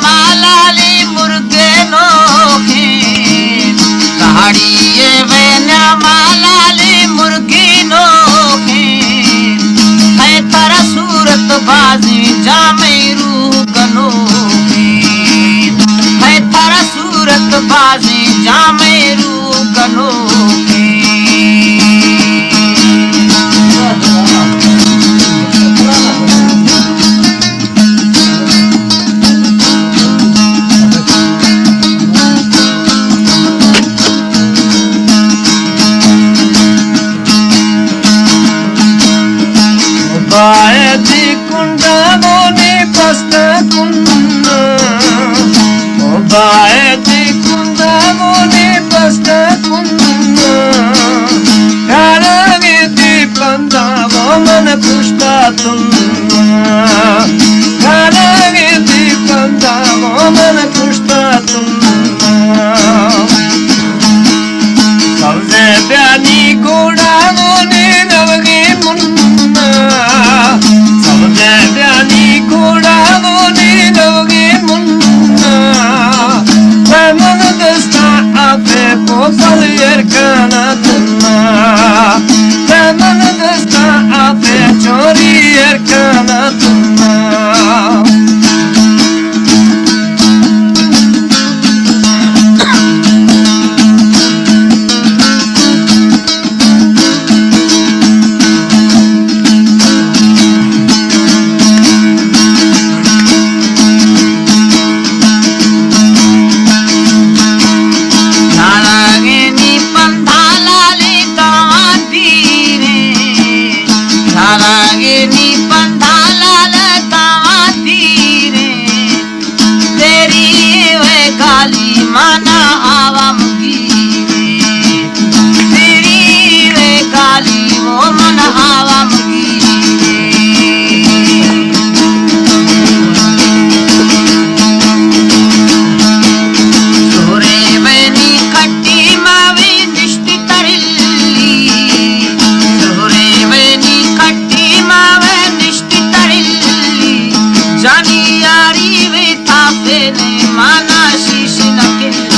मालाली मुर्गे नोखे कहाड़िए वेन्या मालाली मुर्गी नोखे है तारा सूरत बाजी जामेरू गनोखे है तारा सूरत बाजी जामेरू गनोखे बायती कुंडा मोनी पस्ता कुंडा बायती कुंडा मोनी पस्ता कुंडा कारागीती पंदा मन पुष्टा तुंडा कारागीती पंदा मन पुष्टा तुंडा सबसे प्यानी घोड़ा मोनी नवगी मुन्ना सबसे प्यानी घोड़ा मोनी नवगी मुन्ना मन दस्ता आते पोसल यरकाना तुन्ना मन दस्ता आते चोरी यरकाना तुन्ना माना आवा मुगी तेरी वे काली वो मन आवा मुगी सोरे वेनी कट्टी मावी दिष्टि तरिल्ली सोरे वेनी कट्टी मावे दिष्टि तरिल्ली जानी यारी वे थापे ने माना शीश नके